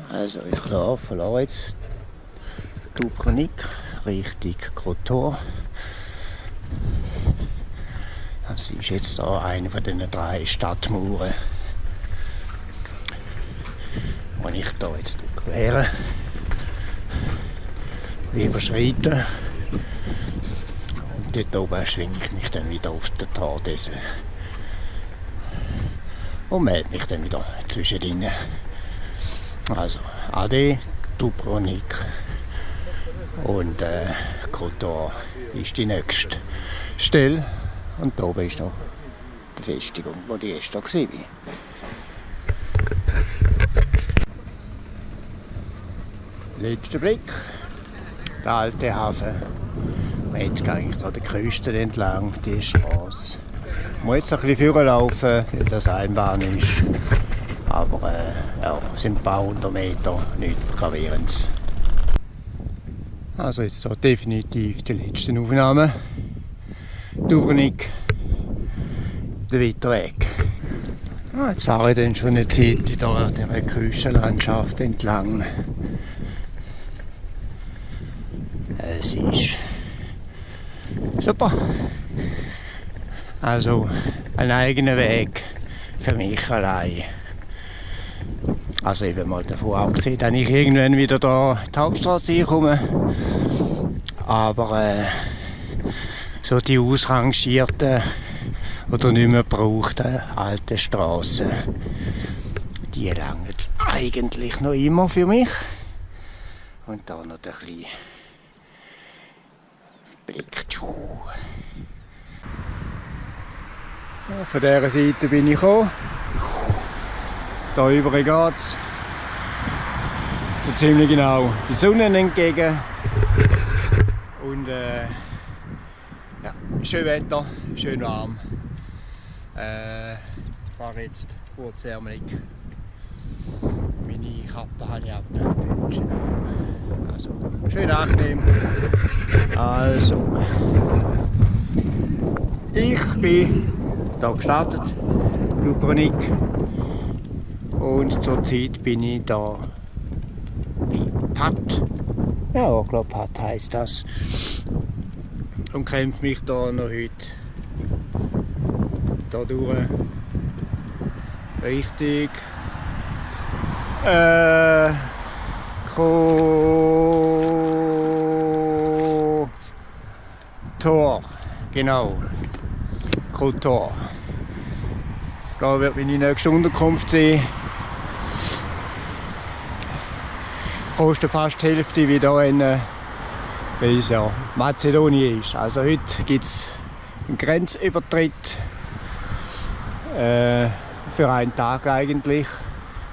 Also ich verlasse jetzt Dubrovnik Richtung Kotor. Das ist jetzt da eine von den 3 Stadtmauern, die ich da jetzt quere, überschreite. Und dort oben schwinge ich mich dann wieder auf den Tardese und melde mich dann wieder zwischendrin. Also Ade, Dubrovnik und Kotor ist die nächste Stelle. Und da oben ist noch die Befestigung, wo ich erst da war. Letzter Blick, der alte Hafen. Und jetzt gehe ich da die Küste entlang, die Straße. Ich muss jetzt ein bisschen vorlaufen, weil das Einbahn ist. Aber ja, es sind ein paar hundert Meter, nichts Gravierendes. Also jetzt so definitiv die letzten Aufnahmen. Dubrovnik, der weite Weg. Jetzt fahre ich dann schon eine Zeit in dieser Küstenlandschaft entlang. Es ist super. Also ein eigener Weg für mich allein. Also eben mal davon abgesehen, dass ich irgendwann wieder da die Hauptstraße reinkomme. Aber so die ausrangierten oder nicht mehr gebrauchten alten Straßen, die langen jetzt eigentlich noch immer für mich. Und da noch ein bisschen Blick. Ja, von dieser Seite bin ich gekommen. Da über geht's so ziemlich genau die Sonne entgegen. Und ja, schön Wetter, schön warm. Ich fahre jetzt kurzärmelig. Meine Kappe habe ich abgenommen. Also schön angenehm. Also, ich bin hier gestartet, Dubrovnik. Und zurzeit bin ich da bei Pat. Ja, ich glaube Pat heisst das. Und kämpfe mich da noch heute da durch Richtung Kotor. Genau, Kotor. Da wird meine nächste Unterkunft sein. Kostet fast die Hälfte wie hier weil es ja Mazedonien ist. Also heute gibt es einen Grenzübertritt für einen Tag eigentlich.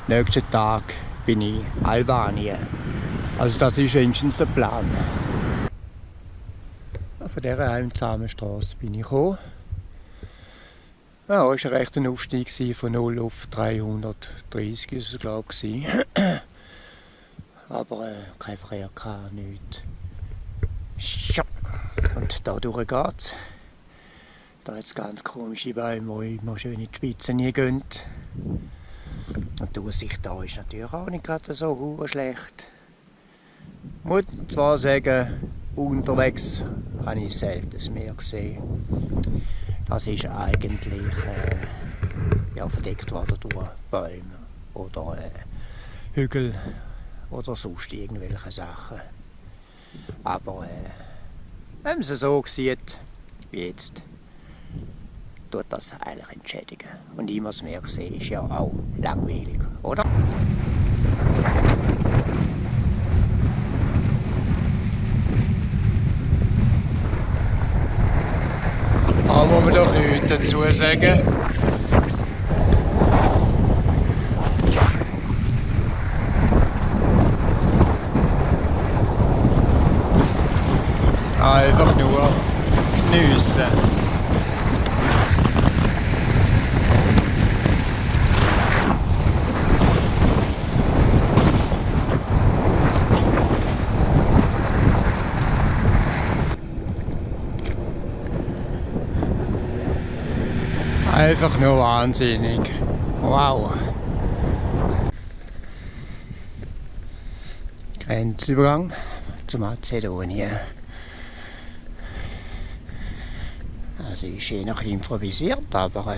Nächsten Tag bin ich in Albanien. Also das ist wenigstens der Plan. Von dieser einsamen Straße bin ich gekommen. Ja, es war recht ein Aufstieg von 0 auf 330 ist es, glaube ich. Aber kein Verkehr, nichts. Und da durch geht's. Da hat es ganz komische Bäume, die immer schön in die Spitzen gehen. Und die Aussicht da ist natürlich auch nicht gerade so schlecht. Ich muss zwar sagen, unterwegs habe ich selten mehr gesehen. Das ist eigentlich ja, verdeckt worden durch Bäume oder Hügel oder sonst irgendwelche Sachen. Aber wenn man es so sieht wie jetzt, tut das eigentlich entschädigen. Und immer mehr sehen ist ja auch langweilig, oder? Da muss man doch nichts dazu sagen. Einfach nur geniessen. Einfach nur wahnsinnig. Wow. Grenzübergang zu Mazedonien. Also ist je noch improvisiert, aber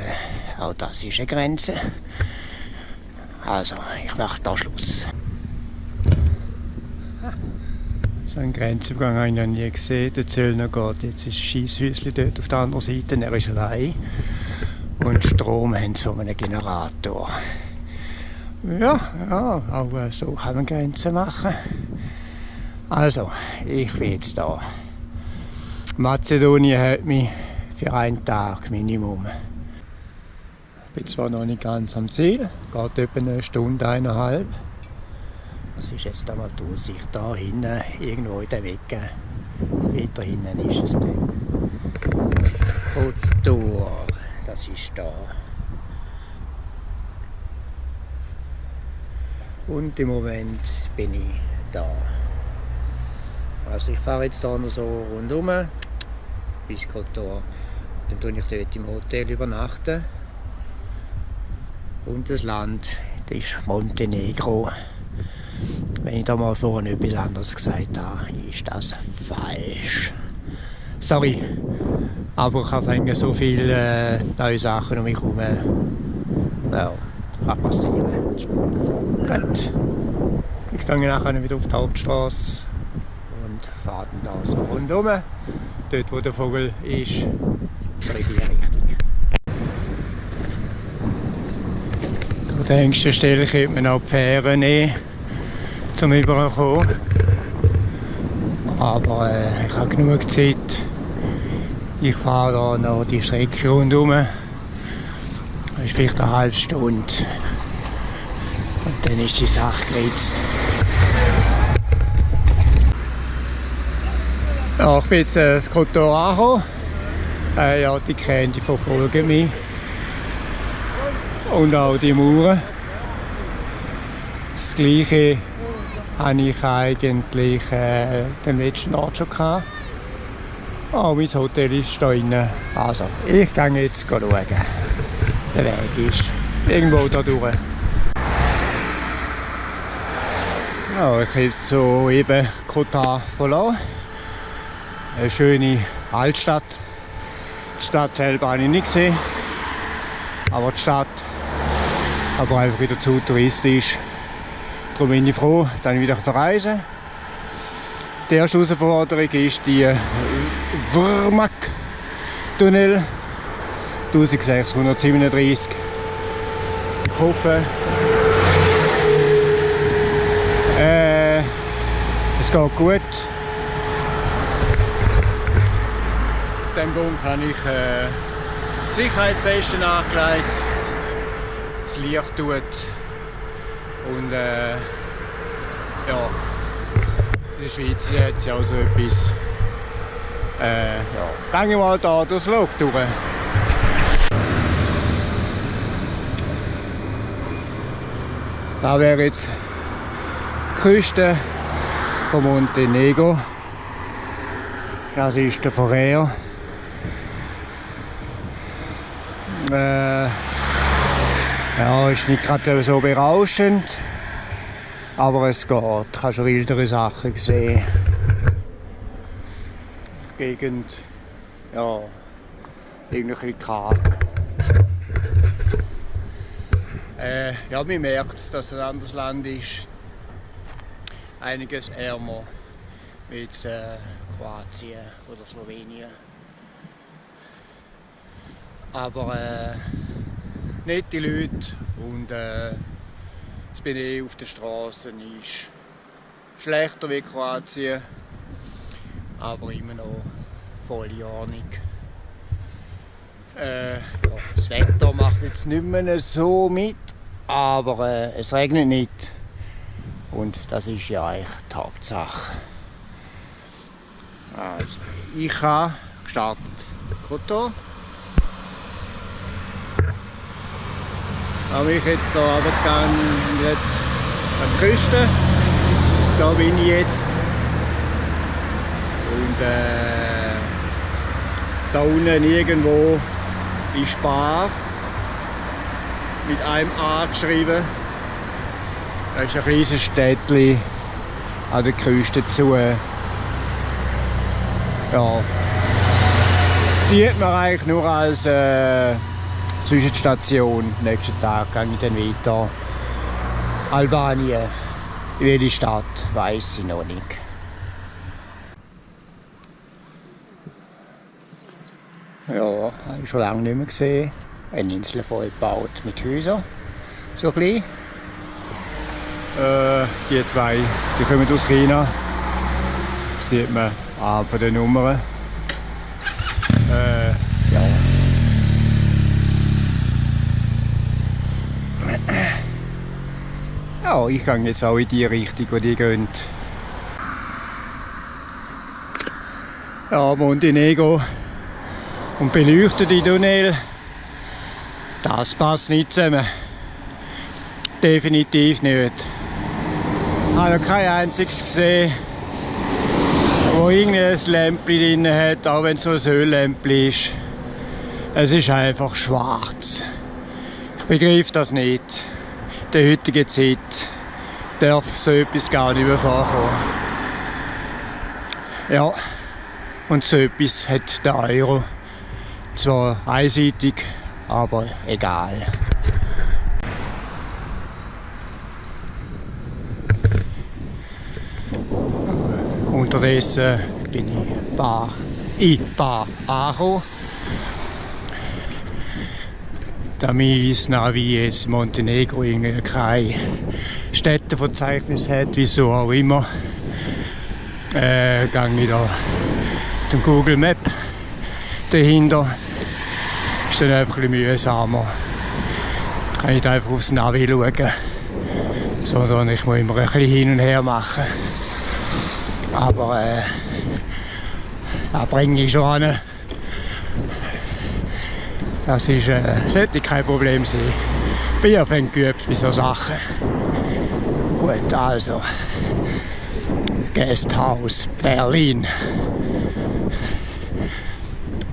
auch das ist eine Grenze. Also ich mache da Schluss. So einen Grenzübergang habe ich noch nie gesehen. Der Zöllner geht jetzt ins Scheisshäuschen dort auf der anderen Seite. Er ist allein. Und Strom haben sie von einem Generator. Ja, auch so kann man Grenzen machen. Also, ich bin jetzt da. Mazedonien hat mich für einen Tag Minimum. Ich bin zwar noch nicht ganz am Ziel, geht etwa eine Stunde, 1,5. Das ist jetzt einmal die Aussicht da hinten, irgendwo in der Ecke. Weiter hinten ist es dann. Kotor, das ist da. Und im Moment bin ich da. Also ich fahre jetzt da noch so rundum bis Kotor. Dann tue ich dort im Hotel übernachten. Und das Land, das ist Montenegro. Wenn ich da mal vorhin etwas anderes gesagt habe, ist das falsch. Sorry, aber ich habe so viele neue Sachen um mich herum. Ja, kann passieren. Gut. Ich gehe nachher wieder auf die Hauptstraße und fahre dann da so rundum. Dort wo der Vogel ist, in die Richtung. An der engsten Stelle könnte man auch die Fähre nehmen, um rüberzukommen. Aber ich habe genug Zeit. Ich fahre da noch die Strecke rundum. Das ist vielleicht eine halbe Stunde. Und dann ist die Sache geritzt. Ja, ich bin jetzt in Kotor angekommen. Ja, die Krähen verfolgen mich. Und auch die Mauern. Das Gleiche hatte ich eigentlich den letzten Ort schon gehabt. Oh, mein Hotel ist da drin. Also, ich gehe jetzt schauen. Der Weg ist irgendwo da durch. Ja, ich habe jetzt so eben Kotor verlassen. Eine schöne Altstadt. Die Stadt selber habe ich nicht gesehen. Aber die Stadt, aber einfach wieder zu touristisch. Darum bin ich froh, dass ich wieder verreisen kann. Die erste Herausforderung ist die Vrmak-Tunnel. 1637. Ich hoffe, es geht gut. Aus diesem Grund habe ich die Sicherheitswesten angelegt, das Licht tut und ja, in der Schweiz hat es ja auch so etwas. Ja, gehen wir mal da durchs Loch durch. Da wäre jetzt die Küste von Montenegro. Das ist der Färöer. Ja, ist nicht gerade so berauschend, aber es geht. Ich habe schon wildere Sachen gesehen. Die Gegend, ja, irgendwie karg. Ja, man merkt, dass es ein anderes Land ist. Einiges ärmer wie Kroatien oder Slowenien. Aber nette Leute und das Benehmen auf den Straßen ist schlechter wie Kroatien, aber immer noch voll in Ordnung. Ja, das Wetter macht jetzt nicht mehr so mit, aber es regnet nicht und das ist ja eigentlich die Hauptsache. Also, ich habe gestartet Kotor. Habe ich jetzt hier runtergegangen an die Küste. Da bin ich jetzt. Und da unten irgendwo ist Bar mit einem A geschrieben. Das ist ein kleines Städtchen an der Küste zu. Ja, die hat man eigentlich nur als Zwischenstation. Nächsten Tag gehe ich dann weiter. Albanien. In welche Stadt, weiss ich noch nicht. Ja, habe ich schon lange nicht mehr gesehen. Eine Insel voll gebaut mit Häusern. So klein. Die zwei, die kommen aus China. Das sieht man an von den Nummern. Ja. Ja, ich gehe jetzt auch in die Richtung, wo die gehen. Ja, Montenegro und beleuchtete Tunnel. Das passt nicht zusammen. Definitiv nicht. Ich habe noch kein einziges gesehen, wo irgendein Lämpchen drin hat, auch wenn es so ein Öllämpchen ist. Es ist einfach schwarz. Ich begreife das nicht. In der heutigen Zeit darf so etwas gar nicht mehr vorkommen. Ja, und so etwas hat der Euro. Zwar einseitig, aber egal. Unterdessen bin ich in Bar angekommen. Da mein Navi jetzt Montenegro keine Städteverzeichnis hat, wieso auch immer, gehe ich da den Google Map dahinter. Ist dann einfach ein bisschen mühsamer. Ich kann nicht einfach aufs Navi schauen, sondern ich muss immer ein bisschen hin und her machen. Aber da bringe ich schon an. Das ist, sollte kein Problem sein. Ich bin ja geübt bei solchen Sachen. Gut, also. Gasthaus Berlin.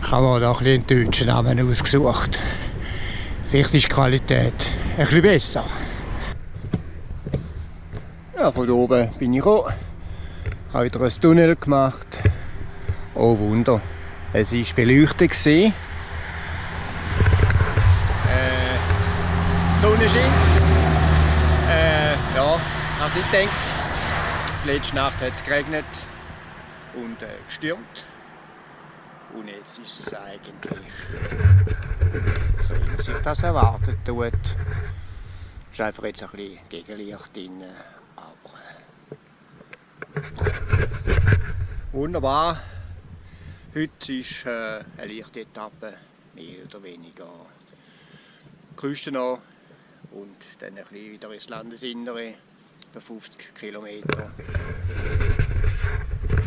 Ich habe mir da einen deutschen Namen ausgesucht. Vielleicht ist die Qualität ein bisschen besser. Ja, von oben bin ich gekommen. Ich habe wieder ein Tunnel gemacht. Oh Wunder, es war beleuchtet. Die Sonne scheint. Ja, ich habe nicht gedacht. Letzte Nacht hat es geregnet und gestürmt. Und jetzt ist es eigentlich so, wie man sich das erwartet tut. Es ist einfach jetzt ein bisschen Gegenlicht drin. Wunderbar. Heute ist eine leichte Etappe, mehr oder weniger die Küste noch und dann ein bisschen wieder ins Landesinnere, bei 50 Kilometer.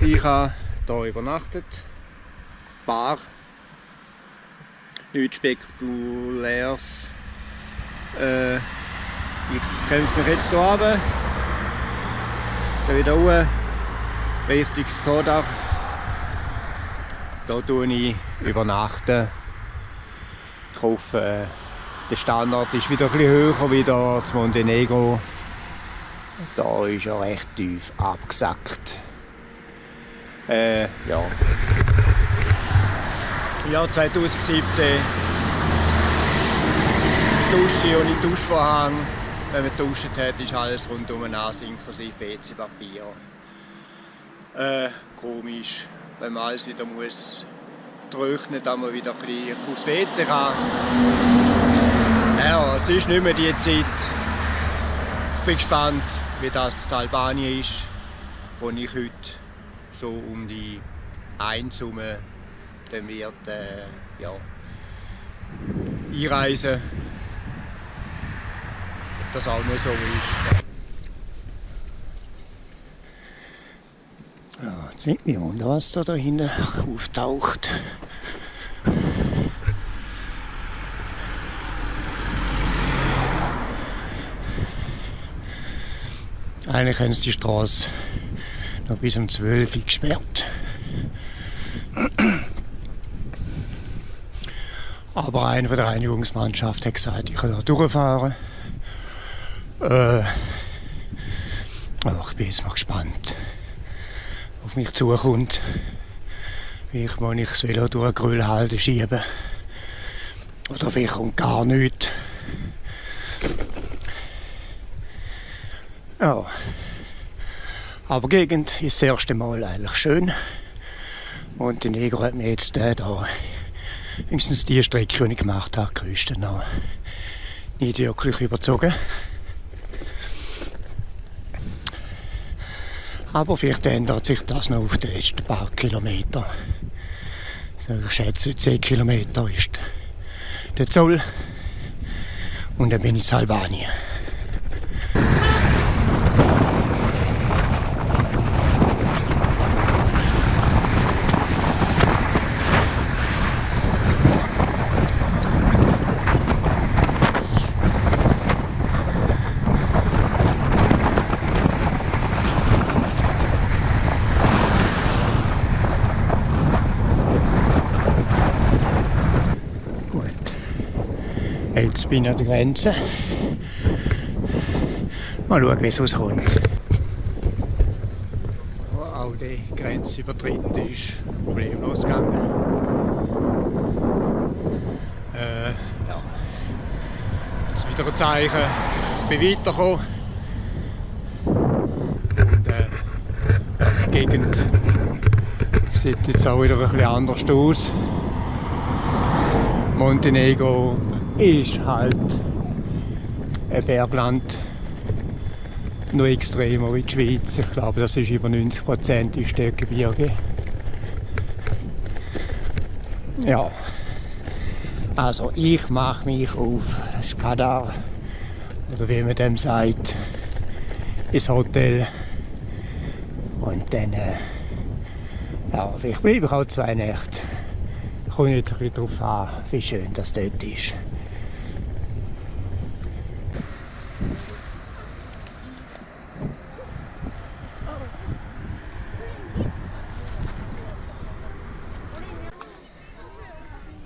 Ich habe hier übernachtet. Bar. Nichts Spektakuläres. Ich kämpfe mich jetzt hier runter. Dann wieder hoch. Richtung Skoda. Da tue ich übernachten. Ich hoffe, der Standard ist wieder ein bisschen höher wieder zu Montenegro. Da ist er recht tief abgesackt. Ja. Im Jahr 2017. Dusche ohne Duschvorhang. Wenn man geduscht hat, ist alles rundum nass, inklusive WC-Papier. Komisch, wenn man alles wieder muss trocknen, dass man wieder ein bisschen aufs WC kann. Ja, es ist nicht mehr die Zeit. Ich bin gespannt, wie das in Albanien ist, wo ich heute so um die 1 herum dann wird ja, einreisen. Ob das auch noch so ist. Ja, jetzt nimmt mich wunder, was da hinten auftaucht. Eigentlich haben sie die Straße noch bis um 12 Uhr gesperrt. Aber einer von der Reinigungsmannschaft hat gesagt, ich kann da durchfahren. Oh, ich bin jetzt mal gespannt, was auf mich zukommt. Vielleicht muss ich das Velo durch den Grillhalde schieben. Oder vielleicht kommt gar nichts. Ja. Aber die Gegend ist das erste Mal eigentlich schön. Montenegro hat mir jetzt da wenigstens die Strecke, die ich gemacht habe, gerüstet, noch nicht wirklich überzogen. Aber vielleicht ändert sich das noch auf den letzten paar Kilometern. Ich schätze, 10 Kilometer ist der Zoll. Und dann bin ich in Albanien. Jetzt bin ich an der Grenze. Mal schauen, wie es rauskommt. Auch die Grenze übertreten ist problemlos gegangen. Ja. Jetzt wieder ein Zeichen, ich bin weitergekommen. Und die Gegend sieht jetzt auch wieder ein bisschen anders aus. Montenegro ist halt ein Bergland, noch extremer wie die Schweiz. Ich glaube, das ist über 90% ist der Gebirge. Ja, also ich mache mich auf Skadar, oder wie man dem sagt, ins Hotel. Und dann, ja, vielleicht bleibe ich auch 2 Nächte. Kommt nicht ein bisschen darauf an, wie schön das dort ist.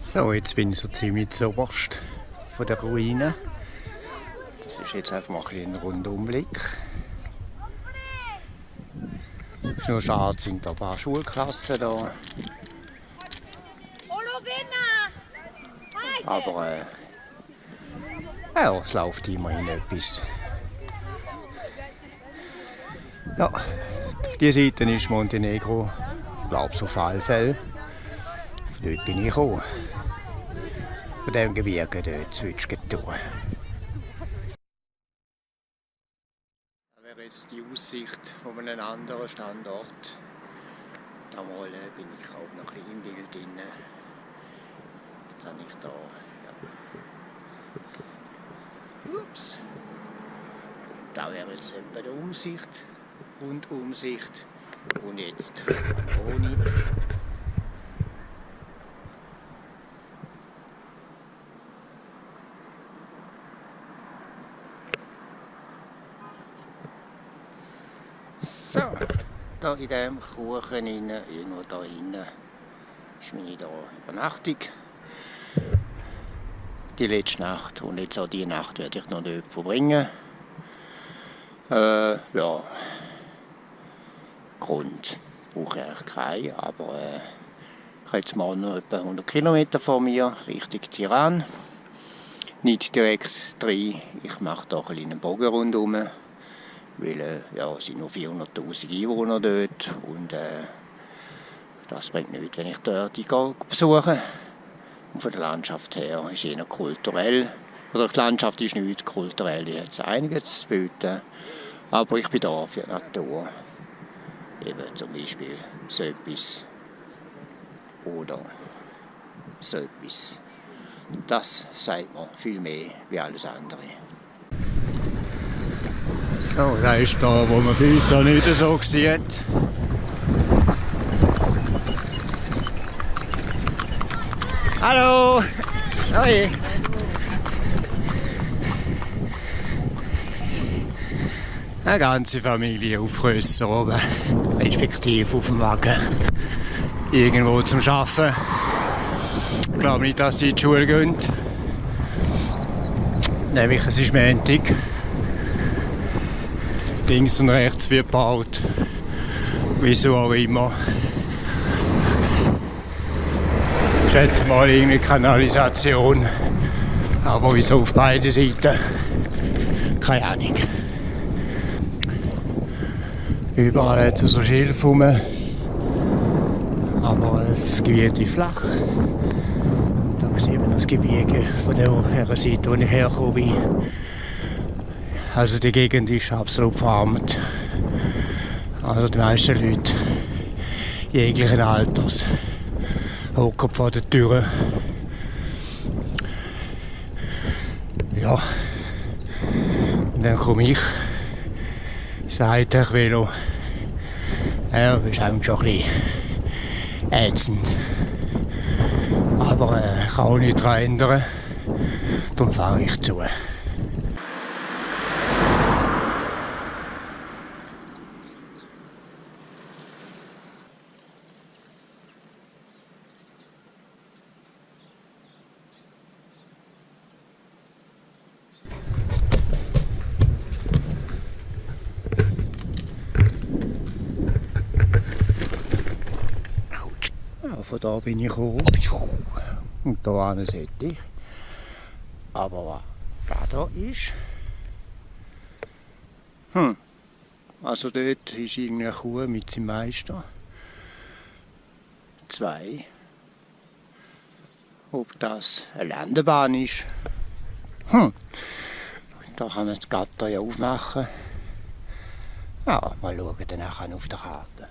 So, jetzt bin ich so ziemlich zuoberst von der Ruine. Das ist jetzt einfach mal ein Rundumblick. Es ist nur schade, sind da ein paar Schulklassen da. Aber ja, es läuft immerhin etwas. Ja, auf dieser Seite ist Montenegro, ich glaube es auf alle Fälle. Von dort bin ich gekommen. Von diesem Gebirge dort switcht es durch. Das wäre jetzt die Aussicht von einem anderen Standort. Da mal bin ich auch noch ein bisschen im Bild drin. Kann ich da, ja. Ups. Da wäre jetzt etwa die Umsicht, Rundumsicht. Und jetzt ohne. So, da in diesem Kuchen irgendwo da hinten ist meine Übernachtung. Die letzte Nacht und jetzt auch die Nacht werde ich noch dort verbringen. Ja, Grund brauche ich eigentlich keinen, aber ich habe jetzt mal noch etwa 100 Kilometer vor mir Richtung Tirana. Nicht direkt rein, ich mache da ein einen Bogen rundherum, weil ja, es sind nur 400'000 Einwohner dort und das bringt nichts, wenn ich dort die besuche. Und von der Landschaft her ist eher kulturell, oder die Landschaft ist nicht kulturell, die hat einiges zu bieten, aber ich bin da für die Natur, eben zum Beispiel so etwas oder so etwas. Das sagt mir viel mehr wie alles andere. So, das ist da, wo man bei uns auch nicht so sieht. Hallo! Hoi! Eine ganze Familie auf Rösser oben, respektive auf dem Wagen. Irgendwo zum Arbeiten. Ich glaube nicht, dass sie in die Schule gehen. Nämlich es ist Montag. links und rechts wird gebaut. Wieso auch immer. Ich schätze mal irgendwie Kanalisation. Aber wieso auf beiden Seiten? Keine Ahnung. Überall hat es so Schilf rum. Aber das Gebiet ist flach. Da sieht man das Gebirge von der Seite, wo ich hergekommen bin. Also die Gegend ist absolut verarmt. Also die meisten Leute jeglichen Alters hocken vor der Tür. Ja, und dann komme ich, sagt der Velo. Ja, das ist eigentlich schon ein bisschen ätzend. Aber ich kann auch nichts daran ändern. Darum fahre ich zu. Von da bin ich gekommen und da sollte ich. Aber was da ist, also dort ist irgendeine Kuh mit seinem Meister. 2. Ob das eine Landebahn ist, da kann man das Gatter ja aufmachen. Ja, mal schauen dann nachher auf der Karte.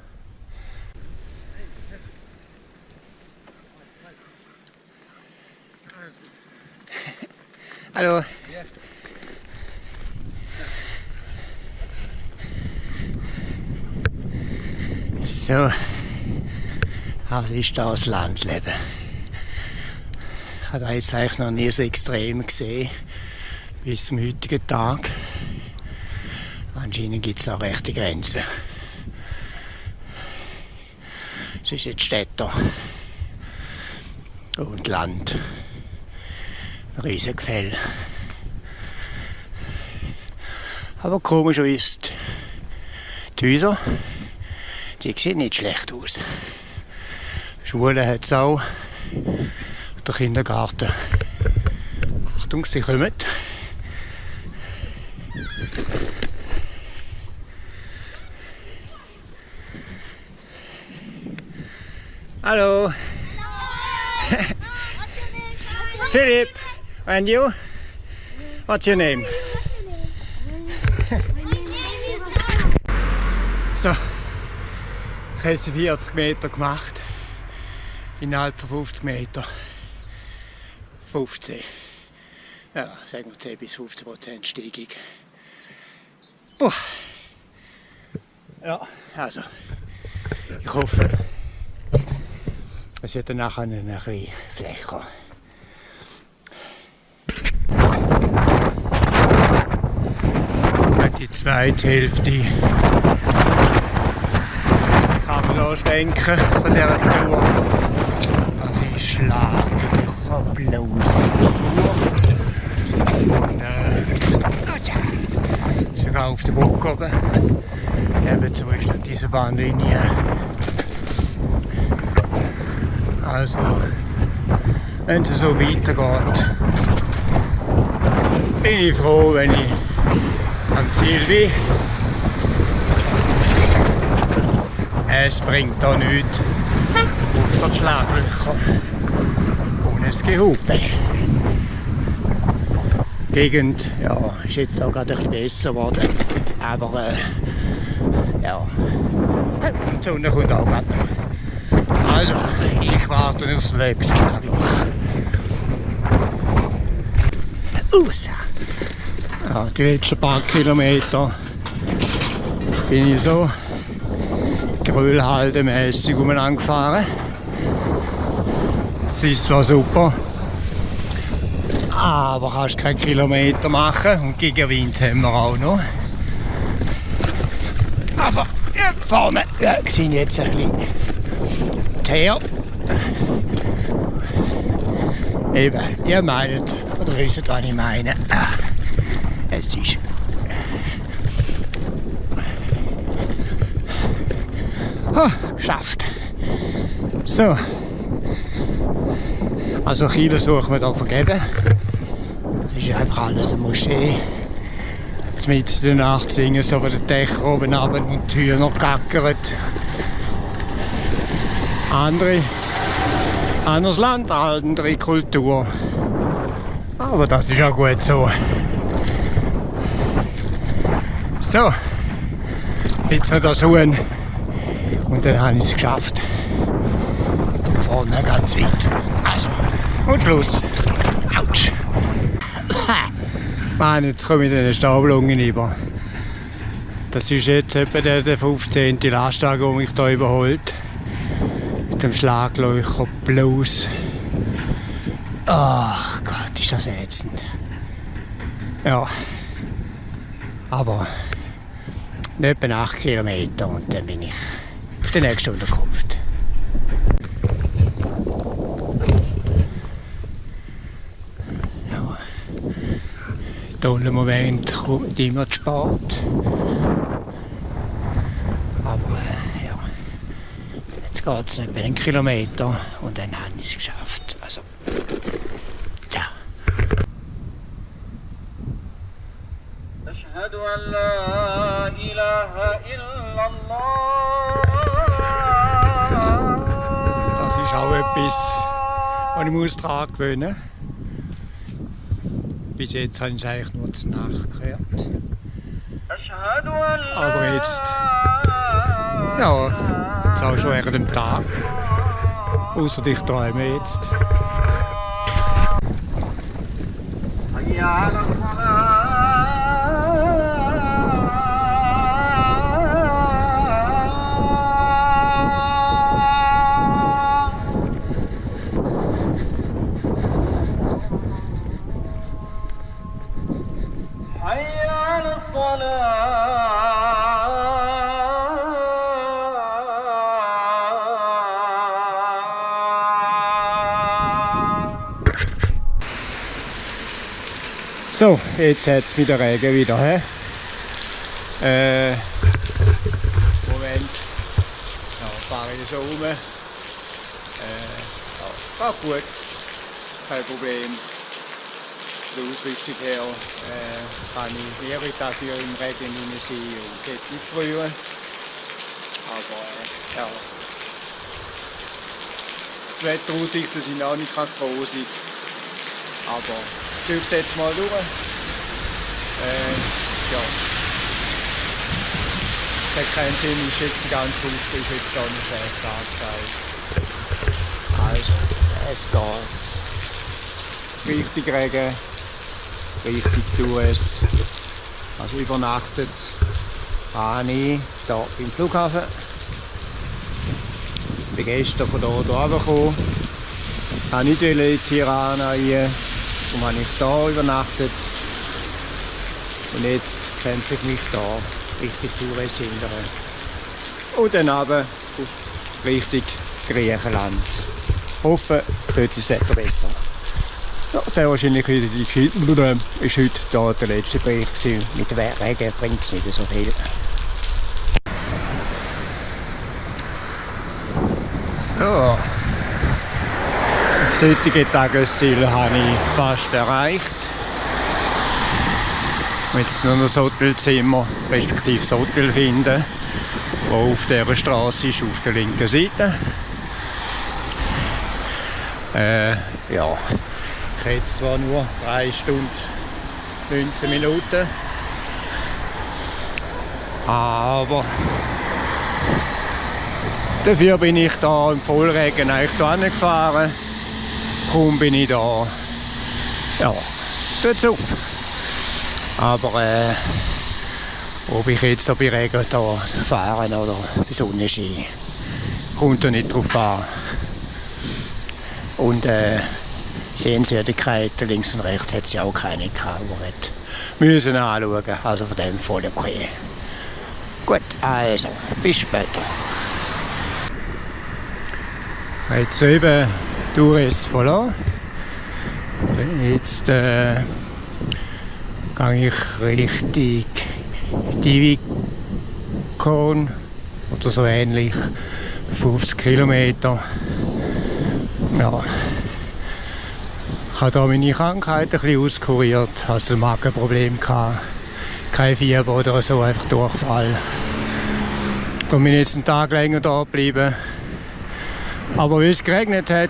Hallo. So, das ist das Landleben. Ich habe das jetzt eigentlich noch nie so extrem gesehen, bis zum heutigen Tag. Anscheinend gibt es auch rechte Grenzen. Es ist jetzt Städter und Land. Riesengefälle. Aber komisch ist, die Häuser, die sehen nicht schlecht aus. Schulen hat es auch, der Kindergarten. Achtung, sie kommen. Hallo. Philipp. And you? What's your name? So, ich habe jetzt 40 Meter gemacht. Innerhalb von 50 Meter. 15. Ja, sagen wir 10 bis 15% Steigung. Puh. Ja, also, ich hoffe, es wird dann nachher ein bisschen flächer. Die zweite Hälfte die kann man hier schwenken von dieser Tour. Das ist Schlaglöcher-Bloß und sogar auf der Burg oben. Ebenso ist noch diese Bahnlinie. Also, wenn es so weitergeht, bin ich froh, wenn ich am Ziel bin. Es bringt da nichts, außer die Schlaglöcher und das Gehupe. Die Gegend ja, ist jetzt auch gerade ein bisschen besser geworden, aber ja, die Sonne kommt auch gerade noch. Also, ich warte auf das nächste Schlagloch. Ja, die letzten paar Kilometer bin ich so grölhaldemässig umeinander gefahren. Das ist zwar super, aber kannst keinen Kilometer machen und Gegenwind haben wir auch noch. Aber ja, vorne sind jetzt ein bisschen her. Eben, ihr meint, oder wisst, was ich meine. Es ist Ah, geschafft. So. Also Chile suchen wir da vergeben. Das ist einfach alles eine Moschee. Mitten in der Nacht singen so von den Dächern oben runter und die Hühner gackern. Anderes Land, andere Kultur. Aber das ist auch gut so. So, jetzt wir da suchen und dann habe ich es geschafft. Da vorne ganz weit. Also, und Schluss. Autsch. Mann, jetzt komme ich den Stapelungen über. Das ist jetzt etwa der 15. Lastwagen, der mich hier überholt. Mit dem Schlagleuchter Plus. Ach Gott, ist das ätzend. Ja. Aber etwa 8 Kilometer und dann bin ich auf der nächsten Unterkunft. Toller Moment, kommt immer zu spät. Aber ja, jetzt geht es etwa einen Kilometer und dann habe ich es geschafft. Also, ja. Das ist auch etwas, was ich daran gewöhnen muss. Bis jetzt habe ich es eigentlich nur zur Nacht gehört. Aber jetzt, ja, jetzt auch schon während dem Tag. Außer ich träume jetzt. So, jetzt hat es mit der Regen wieder. Moment. Ja, fahre ich so rum. Ja, geht gut. Kein Problem. Die Ausrichtung her kann ich Irritation im Regen sein und dort aufrühren. Aber ja. Die Wetteraussichten sind auch nicht ganz rosig. Aber ich ziehe jetzt mal durch. Ja. Es hat keinen Sinn, ist jetzt ganz gut, ist jetzt auch nicht schlecht angezeigt. Also, es geht. Richtig Regen, richtig tut es. Also übernachtet habe ich hier beim Flughafen. Ich bin gestern von hier runtergekommen. Ich wollte nicht in Tirana rein. Darum habe ich hier übernachtet und jetzt kämpfe ich mich hier Richtung Durres hindern. Und dann runter Richtung Griechenland. Ich hoffe, dort ist das Wetter besser. Ja, sehr wahrscheinlich ist heute hier der letzte Bericht gewesen. Mit Regen bringt es nicht so viel. So. Das heutige Tagesziel habe ich fast erreicht. Jetzt nur noch das Hotelzimmer, respektive das Hotel finden, das auf dieser Straße ist, auf der linken Seite. Ja, ich habe jetzt zwar nur 3 Stunden 19 Minuten, aber dafür bin ich da im Vollregen eigentlich hierhin gefahren. Kaum bin ich da, ja, tut's auf. Aber ob ich jetzt so bei Regen da fahren oder bei Sonnenschein, kommt da nicht drauf an. Und Sehenswürdigkeiten links und rechts hat es ja auch keine gehabt, die wir müssen anschauen. Also von dem voll okay. Gut, also bis später. Jetzt eben Durres verlassen. Jetzt gehe ich Richtung Divikon oder so ähnlich. 50 Kilometer. Ja. Ich habe da meine Krankheit ein bisschen auskuriert, also ein Magenproblem gehabt. Kein Fieber oder so, einfach Durchfall. Ich bin jetzt einen Tag länger da geblieben. Aber weil es geregnet hat,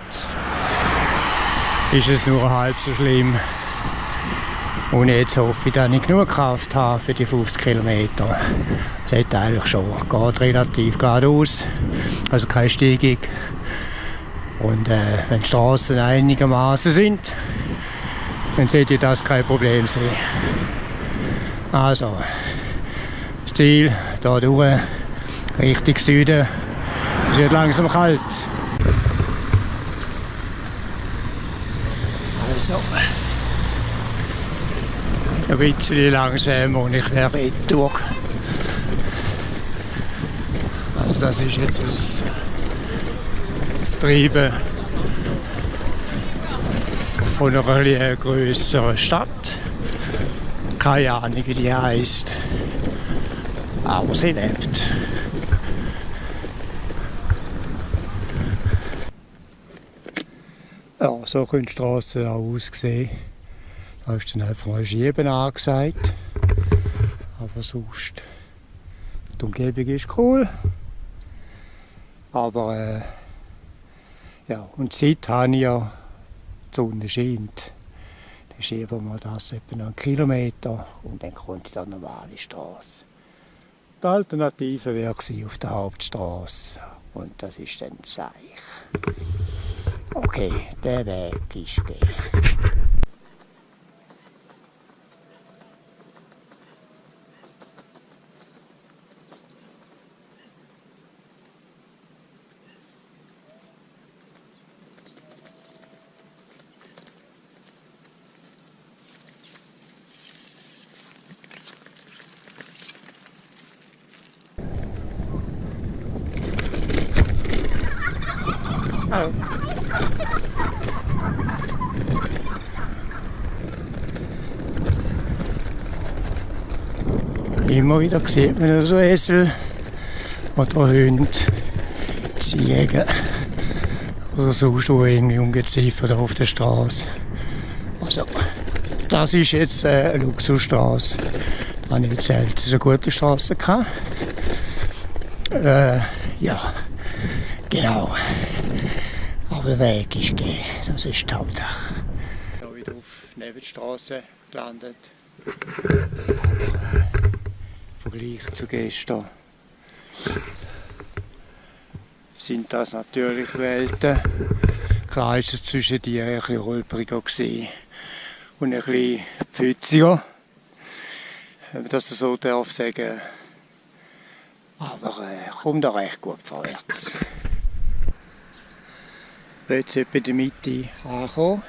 ist es nur halb so schlimm. Und jetzt hoffe ich, dass ich genug Kraft habe für die 50 Kilometer. Das hat eigentlich schon. Geht relativ geradeaus, also keine Steigung. Und wenn die Straßen einigermaßen sind, dann sollte das kein Problem sein. Also, das Ziel, hier durch, Richtung Süden. Es wird langsam kalt. Also, ein bisschen langsam und ich wäre durch. Also das ist jetzt das Treiben von einer grösseren Stadt. Keine Ahnung, wie die heisst, aber sie lebt. Ja, so können die Strassen auch aussehen. Da ist dann einfach mal Schieben angesagt. Aber sonst, die Umgebung ist cool. Aber ja, und Zeit habe ich ja, die Sonne scheint. Dann schieben wir das etwa noch einen Kilometer und dann kommt die normale Straße. Die Alternative wäre auf der Hauptstraße und das ist dann Seich. Okay, der Weg ist der. Hallo. Immer wieder sieht man so Esel oder Hunde, Ziegen oder sonst wo irgendwie Ungeziefer auf der Straße. Also, das ist jetzt eine Luxusstraße. Da habe ich jetzt selten so gute Straßen gehabt. Ja, genau. Aber der Weg ist gegeben, das ist die Hauptsache. Ich bin wieder auf Nebenstraße gelandet. Im Vergleich zu gestern sind das natürlich Welten. Klar war es zwischen dir ein bisschen holpriger und ein bisschen pfütziger, wenn man das so darf sagen. Aber kommt auch recht gut vorwärts. Ich bin jetzt etwa in der Mitte angekommen.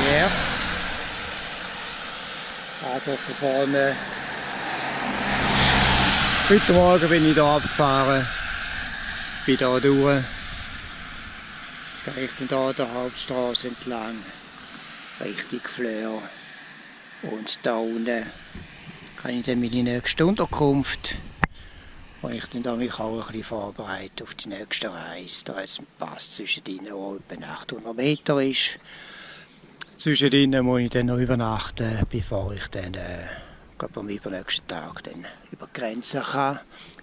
Yeah. Aber von vorne. Heute Morgen bin ich hier abgefahren. Bin hier durch. Jetzt gehe ich dann hier der Hauptstraße entlang. Richtung Flöhr. Und da unten kann ich dann meine nächste Unterkunft, wo ich dann mich auch ein bisschen vorbereite auf die nächste Reise. Da ist ein Pass zwischen ihnen, der etwa 800 Meter ist. Zwischen ihnen muss ich dann noch übernachten, bevor ich dann am übernächsten Tag dann über die Grenze kann,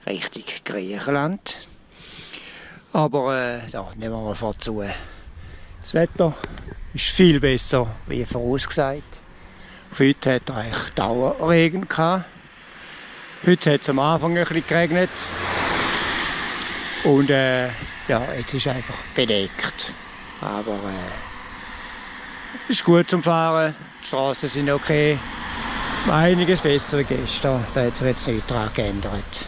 Richtung Griechenland. Aber da nehmen wir mal vorzu. Das Wetter ist viel besser, wie vorausgesagt. Heute hat es eigentlich Dauerregen gehabt. Heute hat es am Anfang ein bisschen geregnet. Und ja, jetzt ist es einfach bedeckt. Aber es ist gut zum Fahren. Die Straßen sind okay. Einiges besser als gestern. Da hat sich jetzt nichts daran geändert.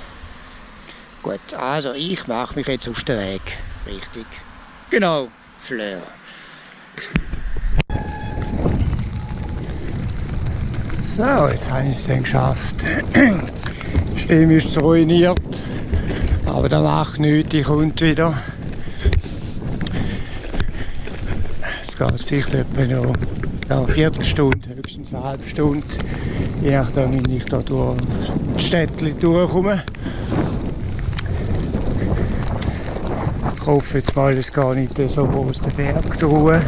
Gut, also ich mache mich jetzt auf den Weg. Richtig. Genau, Flöhr. So, jetzt habe ich es dann geschafft. Die Stimme ist ruiniert, aber das macht nichts, die kommt wieder. Es geht vielleicht etwa noch eine Viertelstunde höchstens. mindestens eine halbe Stunde, je nachdem, wie ich da durch das Städtchen durchkomme. Ich hoffe jetzt mal, es geht nicht so groß den Berg durch,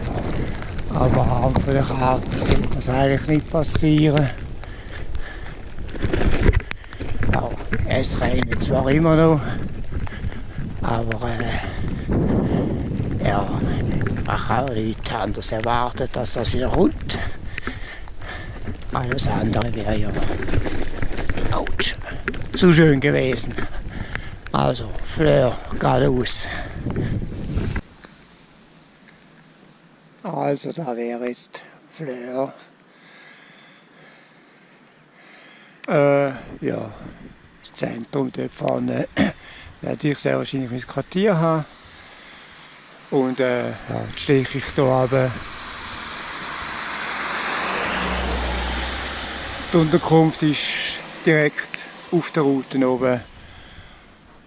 aber anhand von der Karte sollte das eigentlich nicht passieren. Ja, es regnet zwar immer noch, aber ja, ich habe nicht anders erwartet, dass das wieder kommt. Alles andere wäre ja zu schön gewesen. Also, Fleur geradeaus. Also, da wäre jetzt Fleur. Ja, das Zentrum dort vorne werde ich sehr wahrscheinlich mein Quartier haben. Und ja, jetzt stehe ich hier runter. Die Unterkunft ist direkt auf der Route oben.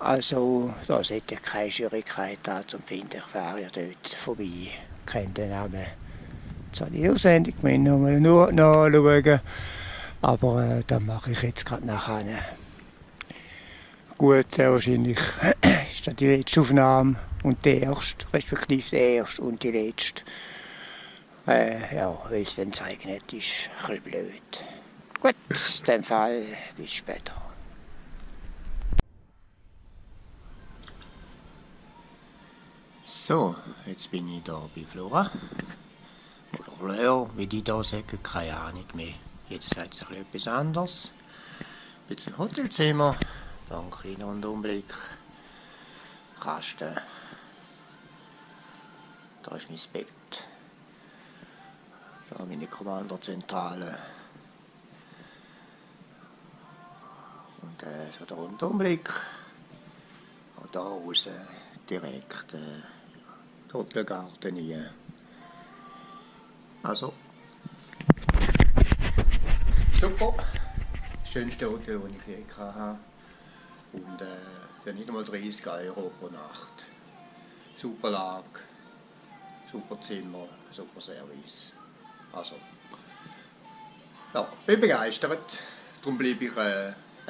Also da sollte ich keine Schwierigkeit haben zum Finden. Ich fahre ja dort vorbei. Ich kenne den Namen. Jetzt habe ich auswendig, ich muss nochmal nachschauen. Aber das mache ich jetzt gerade nachher. Gut, sehr wahrscheinlich ist das die letzte Aufnahme und die erste, respektive die erste und die letzte. Ja, weil es, wenn es regnet, ist ein bisschen blöd. Gut, in dem Fall bis später. So, jetzt bin ich hier bei Flora. Oder Fleur, wie die hier sagen, keine Ahnung mehr. Jeder sagt sich etwas anderes. Ein bisschen Hotelzimmer, da ein kleiner Rundumblick. Kasten. Da ist mein Bett. Da meine Kommandozentrale. Und so der Rundumblick. Und da raus direkt der Hotelgarten rein. Also, super. Das schönste Hotel, das ich je hatte. Und für nicht einmal 30 € pro Nacht. Super Lage, super Zimmer, super Service. Also, ja, bin begeistert. Darum bleibe ich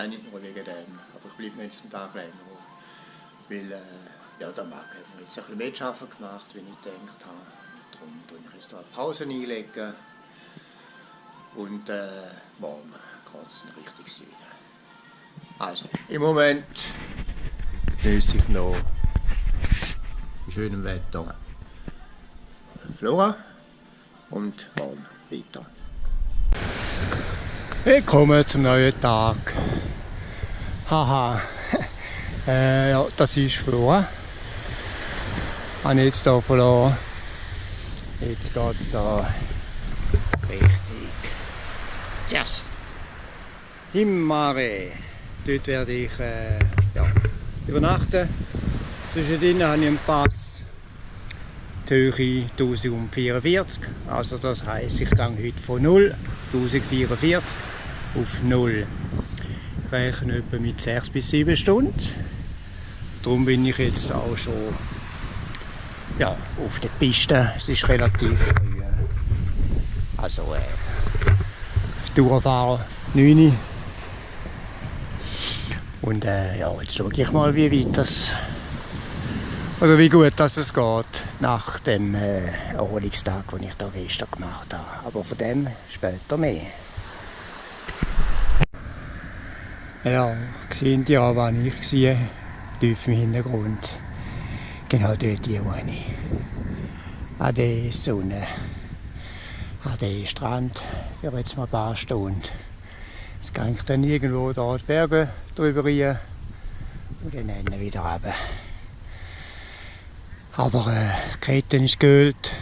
nicht nur wegen dem, aber ich bleibe jetzt einen Tag länger. Weil, ja, der Marc hat mir jetzt ein bisschen mehr Arbeiten gemacht, wie ich gedacht habe. Darum tue ich jetzt hier eine Pause einlegen. Und morgen geht es richtig Süden. Also, im Moment genieße ich noch bei schönem Wetter Flora und morgen weiter. Willkommen zum neuen Tag. Haha. Ja, das ist Flora. Habe ich jetzt hier verloren. Jetzt geht es da richtig. Yes! Im Mare. Dort werde ich ja, übernachten. Zwischendrin habe ich einen Pass. Die Höhe 1044. Also das heisst, ich gehe heute von 0, 1044 auf 0. Ich rechne etwa mit 6 bis 7 Stunden. Darum bin ich jetzt auch schon ja, auf der Piste. Es ist relativ früh. Also Durchfahren 9 Uhr. Und ja, jetzt schaue ich mal, wie weit das oder wie gut das es geht nach dem Erholungstag, den ich da gestern gemacht habe. Aber von dem später mehr. Ja, sehen die ja, wann ich sehe, tief im Hintergrund. Genau dort die wohne ich. An der Sonne, an der Strand, für jetzt mal ein paar Stunden. Jetzt gehe ich dann irgendwo da die Berge drüber rein und dann wieder runter. Aber die Kette ist geölt,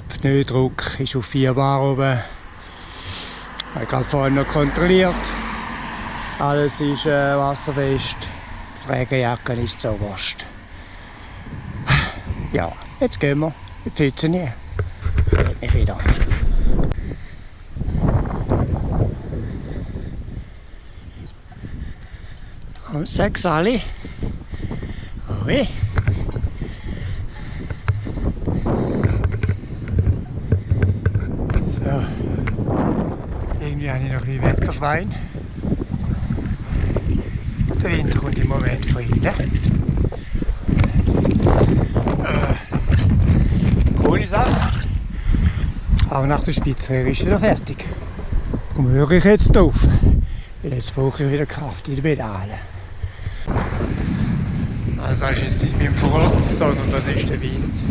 der Pneudruck ist auf 4 Bar oben. Ich habe vorhin noch kontrolliert. Alles ist wasserfest. Die Regenjacke ist zuoberst. Ja, jetzt gehen wir in die Pfütze rein. Geht mich wieder. Und sag Sally. Oi. So. Irgendwie habe ich noch ein bisschen Wetterschwein. Der Wind kommt im Moment von innen. Coole Sache. Aber nach der Spitzröhre ist wieder fertig. Darum höre ich jetzt auf. Weil jetzt brauche ich wieder Kraft in den Pedalen. Also das ist jetzt nicht mein Furz, sondern das ist der Wind.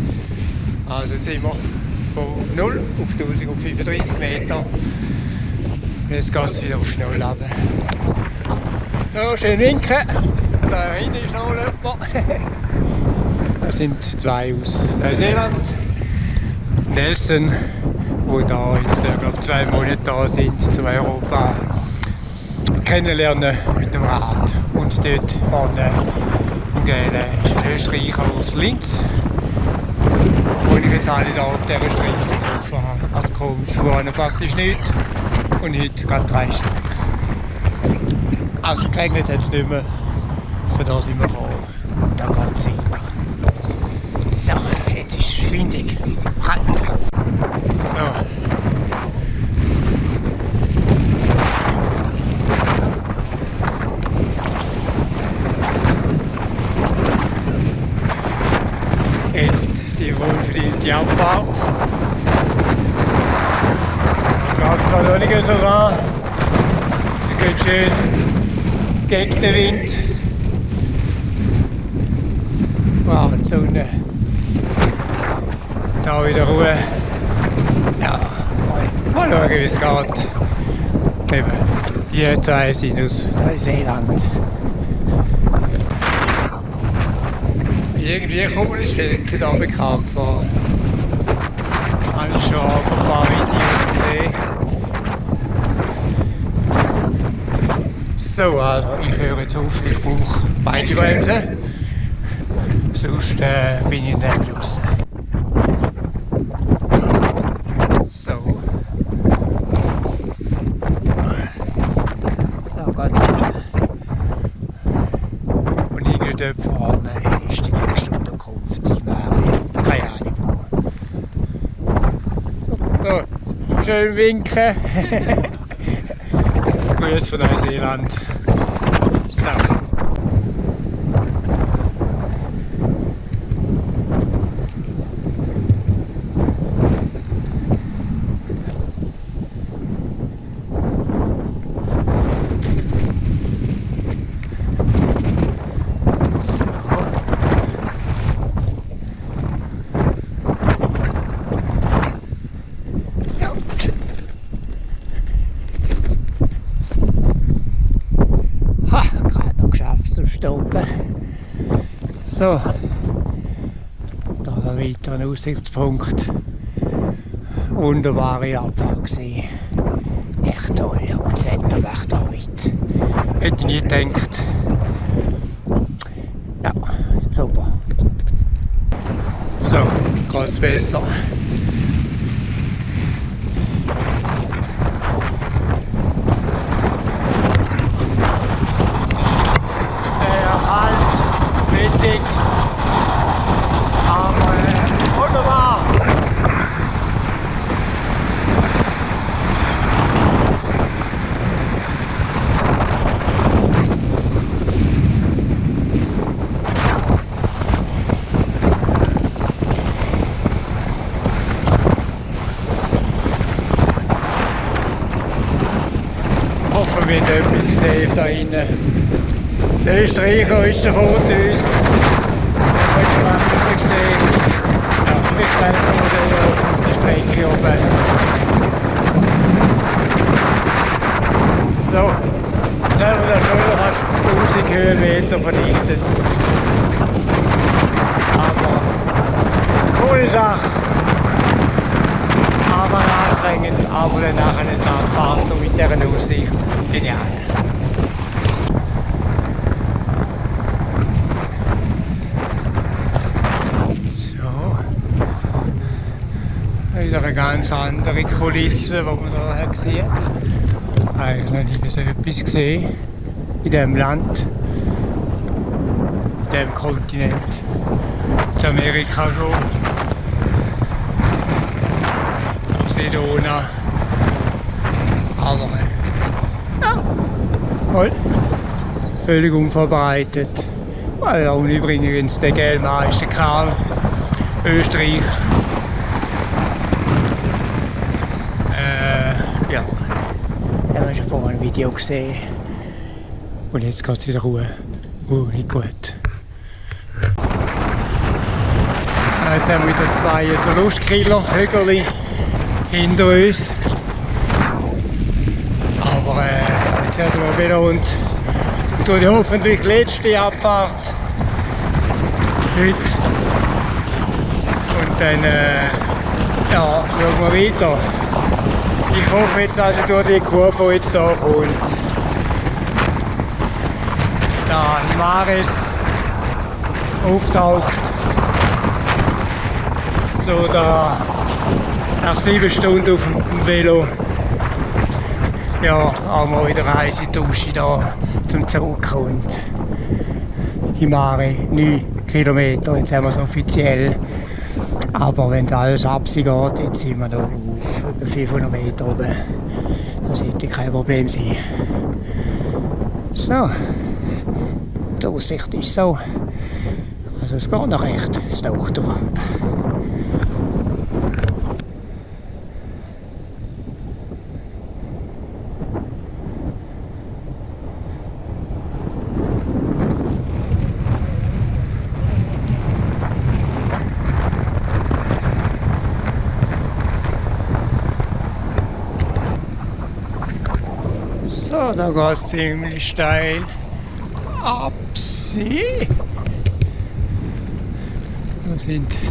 Also jetzt sind wir von 0 auf 1035 Meter. Jetzt geht es wieder auf 0 runter. So, schön winken. Da hinten ist noch jemand. Das sind zwei aus Neuseeland. Nelson, die da jetzt glaube 2 Monate da sind, zum Europa kennenlernen mit dem Rad. Und dort vorne im Gelben ist ein Österreicher aus Linz, wo ich jetzt alle hier auf dieser Strecke getroffen habe. Also komisch, vorne praktisch nicht und heute gerade 3 Stück. Also geregnet hat es nicht mehr, von da sind wir gekommen. Da geht es weiter. So, jetzt ist es windig, kalt. So. Jetzt die wohlverdiente Abfahrt. Geht zwar noch nicht so ran. Wir gehen schön gegen den Wind. Wow, die Sonne. Da wieder Ruhe. Ja, mal schauen, wie es geht. Eben, die 2 sind aus Neuseeland. Irgendwie kommt mir das Städtchen da bekannt vor. Habe ich schon auf ein paar Videos gesehen. So, also ich höre jetzt auf, ich brauche beide Bremsen. Sonst bin ich nicht draussen. So. So geht's an. Und irgendwie dort vorne ist die nächste Unterkunft. Ich wäre keine Ahnung wo. So, schön winken. Grüß von Neuseeland. So. Stoppen. So, da war weiter ein Aussichtspunkt. Wunderbare Abfahrt gesehen. Echt toll, und das Wetter macht auch weit. Hätte ich nie gedacht. Ja, super. So, geht es besser. Windig, aber wunderbar. Hoffen wir, wir haben etwas gesehen da hinten. Der Österreicher ist da vor uns. Ich habe schon lange nicht mehr gesehen. Ja, vielleicht einfach mal auf der Strecke oben. So, jetzt haben wir da schon fast 1000 Höhenmeter vernichtet. Aber coole Sache. Aber anstrengend, aber dann nachher nicht Abfahrt und mit dieser Aussicht genial. Wieder eine ganz andere Kulisse, die man hier sieht. Eigentlich noch nie so etwas gesehen in diesem Land, in diesem Kontinent. In Amerika schon. Auf Sedona. Aber ja, voll. Völlig unvorbereitet. Ja, und übrigens der Gelmann ist der Karl, Österreich. Ja, haben wir schon vorher ein Video gesehen. Und jetzt geht es wieder Ruhe. Nicht gut. Jetzt haben wir wieder zwei so Lustkiller, Hügel hinter uns. Aber jetzt haben wir wieder und ich tue die hoffentlich letzte Abfahrt heute. Und dann ja, schauen wir weiter. Ich hoffe jetzt also durch die Kurve, die jetzt da kommt. Da Himares auftaucht. So da nach 7 Stunden auf dem Velo. Ja, auch mal wieder eine heiße Dusche da zum Zug und Himare 9 Kilometer, jetzt haben wir es offiziell. Aber wenn alles abgeht, jetzt sind wir da auf über 500 Meter oben. Das sollte kein Problem sein. So, die Aussicht ist so. Also es geht noch recht, es taucht ab. So, da geht es ziemlich steil ab. Das sind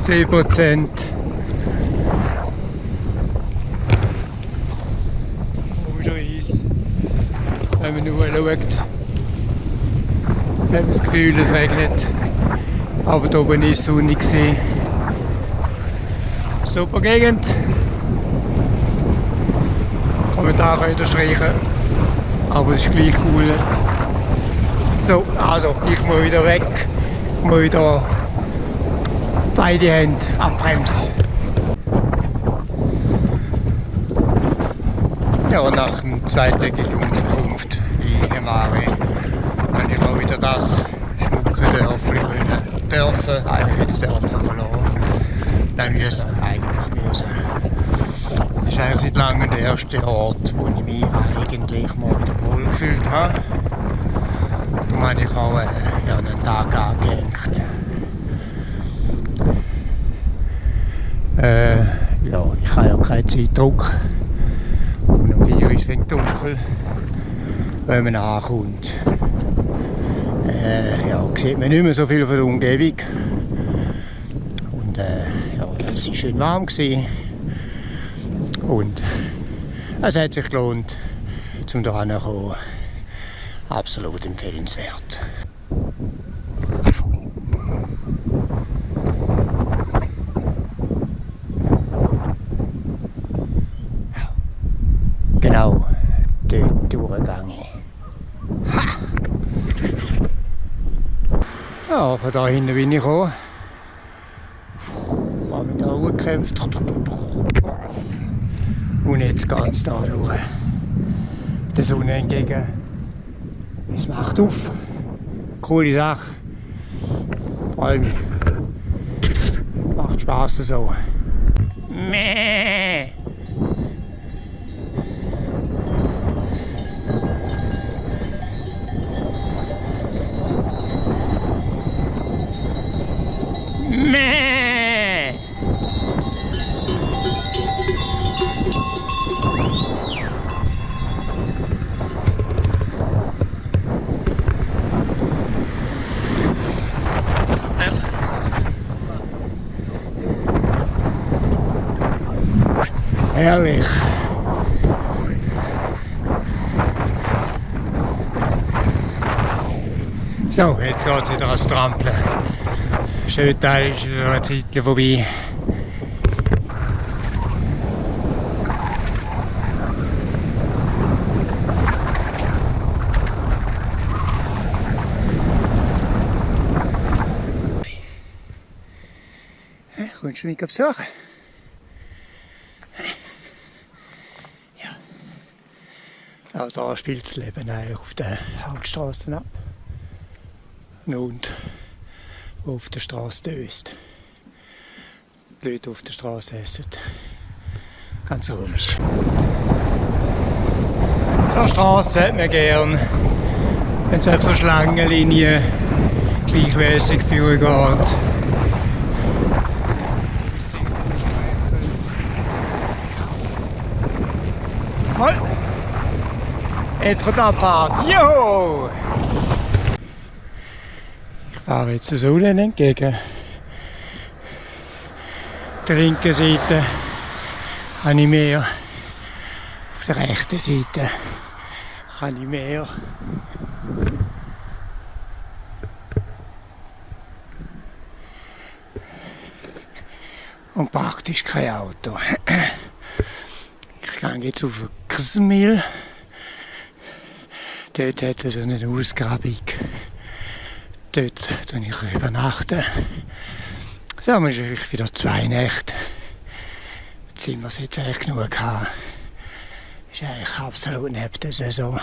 10%. Komischer Eis. Wenn man nur schaut, hat man das Gefühl, es regnet. Aber da oben war es sonnig. Super Gegend. Kommentar könnt ihr streichen. Aber es ist gleich cool. So, also ich muss wieder weg. Ich muss wieder beide Hände abbremsen. Ja, nach einer zweitägigen Unterkunft in Himare habe ich auch wieder das schmucke dürfen. Eigentlich jetzt dürfen verloren. Nein, müssen. Eigentlich müssen. Das ist eigentlich seit langem der erste Ort, wo ich mich eigentlich mal wieder wohl gefühlt habe. Darum habe ich auch ja, einen Tag angehängt. Ja, ich habe ja keinen Zeitdruck. Und um 4 ist es dunkel, wenn man ankommt. Ja, sieht man nicht mehr so viel von der Umgebung. Und ja, es war schön warm gewesen. Und es hat sich gelohnt, zum da hinzukommen. Absolut empfehlenswert. Genau, dort durchgegangen. Ha! Ja, von da hinten bin ich gekommen. Ich habe mich da hochgekämpft. Und jetzt geht es da durch. Der Sonne entgegen. Es macht auf. Coole Sache. Freue mich. Macht Spaß so. Mäh. Mäh. Herrlich. So, jetzt geht es wieder ans Trampeln. Der schöne Teil ist wieder eine Zeit vorbei. Kommst du mich besuchen? Ja. Auch da spielt das Leben eigentlich auf den Hauptstraßen ab. Und wo auf der Straße döst. Die Leute auf der Straße essen. Ganz komisch. So eine Straße hat man gern, wenn es auf so Schlangenlinien gleichmäßig führen geht. Mal! Jetzt kommt die Abfahrt. Joho! Ich fahre jetzt der Sonne entgegen. Auf der linken Seite habe ich Meer. Auf der rechten Seite habe ich Meer. Und praktisch kein Auto. Ich gehe jetzt auf Ksmil. Dort hat es so eine Ausgrabung. Dort übernachte ich. So haben wir wieder 2 Nächte. Jetzt sind wir es jetzt eigentlich genug gehabt. Ist eigentlich absolut neben der Saison.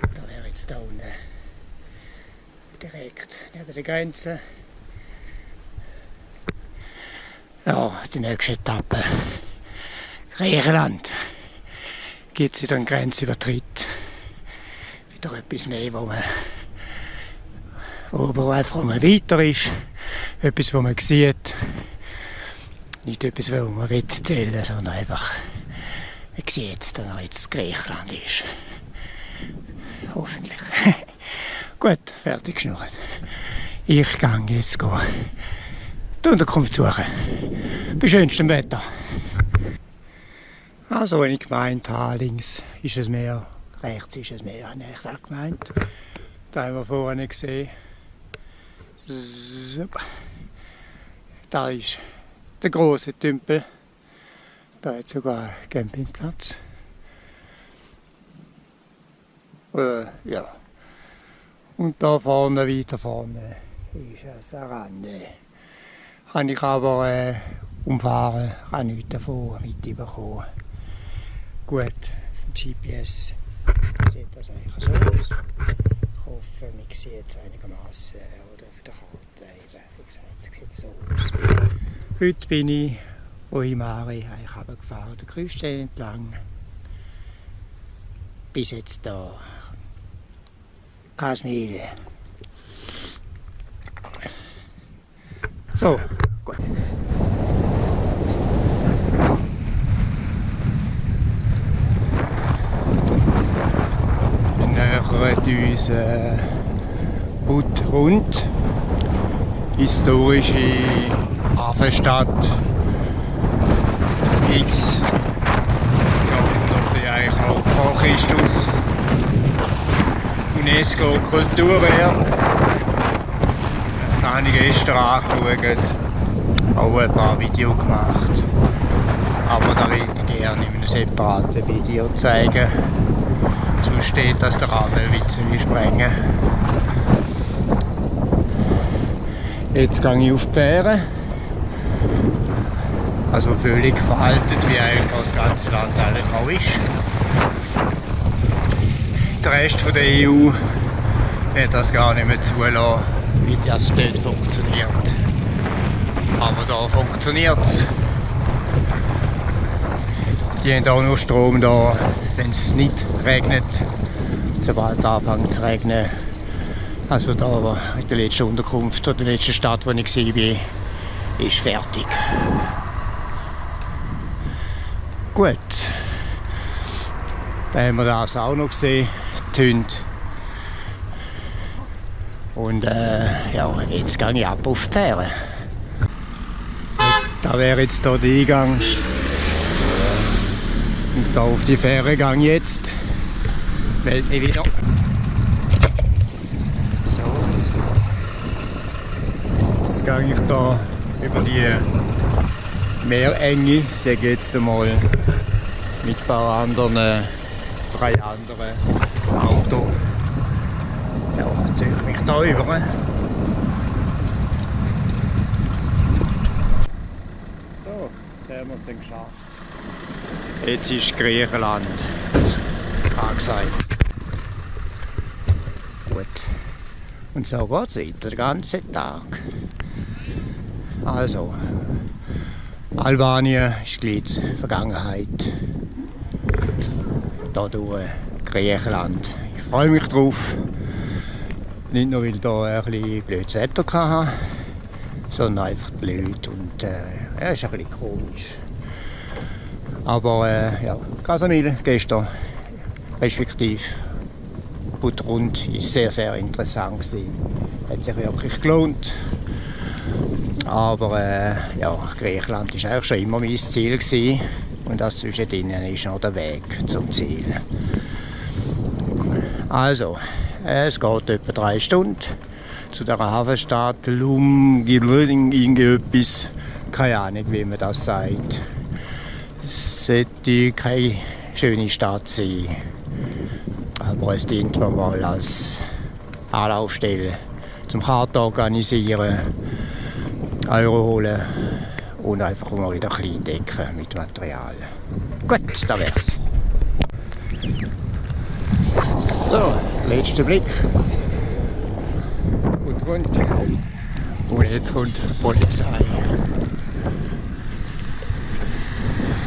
Da wäre jetzt da unten direkt neben der Grenze. Ja, die nächste Etappe. Griechenland. Gibt es wieder einen Grenzübertritt. Wieder etwas mehr, wo einfach weiter ist. Etwas, was man sieht. Nicht etwas, was man zählen will, sondern einfach, man sieht, dass er jetzt Griechenland ist. Hoffentlich. Gut, fertig geschnurrt. Ich gehe jetzt die Unterkunft suchen. Bei schönstem Wetter. Also, wenn ich gemeint habe, links ist es Meer, rechts ist es Meer, habe ich auch gemeint. Da haben wir vorne gesehen. So. Da ist der große Tümpel. Da hat sogar einen Campingplatz. Ja. Und da vorne, weiter vorne, ist es Sarande. Kann ich aber umfahren, kann nichts davon mitbekommen. Gut, vom GPS sieht das eigentlich so aus. Ich hoffe, man sieht es einigermaßen oder auf der Karte. Wie gesagt, sieht so aus. Heute bin ich von Himari gefahren, der Küste entlang. Bis jetzt da. Kasmil. So, gut. Wir nähern uns Butrund, historische Hafenstadt. X, ja, eigentlich auch vor Christus. UNESCO Kulturerbe. Da habe ich gestern angeschaut, auch ein paar Videos gemacht. Aber da würde ich gerne in einem separaten Video zeigen. So steht, dass der Rahmen Witze sprengen. Jetzt gehe ich auf die Fähre. Also völlig veraltet, wie eigentlich das ganze Land eigentlich auch ist. Der Rest der EU wird das gar nicht mehr zulassen, wie das dort funktioniert. Aber da funktioniert es. Die haben auch nur Strom da, wenn es nicht regnet. Sobald es anfängt zu regnen. Also da in der letzten Unterkunft oder der letzten Stadt, wo ich war, ist fertig. Gut. Dann haben wir das auch noch gesehen, die Hunde. Und ja, jetzt gehe ich ab auf die Fähre. Da wäre jetzt hier der Eingang. Und da auf die Fähre gehe ich jetzt. Meld mich wieder. So. Jetzt gehe ich da über die Meerenge, sage ich jetzt einmal, mit ein paar anderen, 3 anderen Autos. Ja, jetzt ziehe ich mich da über. So, haben wir es dann geschafft. Jetzt ist Griechenland angesagt. Gut. Und so geht es weiter, den ganzen Tag. Also, Albanien ist gleich Vergangenheit. Hier durch Griechenland. Ich freue mich drauf. Nicht nur, weil ich hier ein bisschen blödes Wetter hatte, sondern einfach blöd und ja, ist ein bisschen komisch. Aber ja, Casamil gestern, respektive Budrund, ist sehr, sehr interessant gewesen. Hat sich wirklich gelohnt. Aber ja, Griechenland war eigentlich schon immer mein Ziel gewesen. Und das zwischendrin ist noch der Weg zum Ziel. Also, es geht etwa 3 Stunden zu der Hafenstadt Lum, irgendetwas, keine Ahnung, wie man das sagt. Es sollte keine schöne Stadt sein, aber es dient mir mal als Anlaufstelle zum Karten organisieren, Euro holen und einfach mal wieder ein bisschen decken mit Material. Gut, da wär's. So, letzter Blick. Und rund. Und jetzt kommt die Polizei.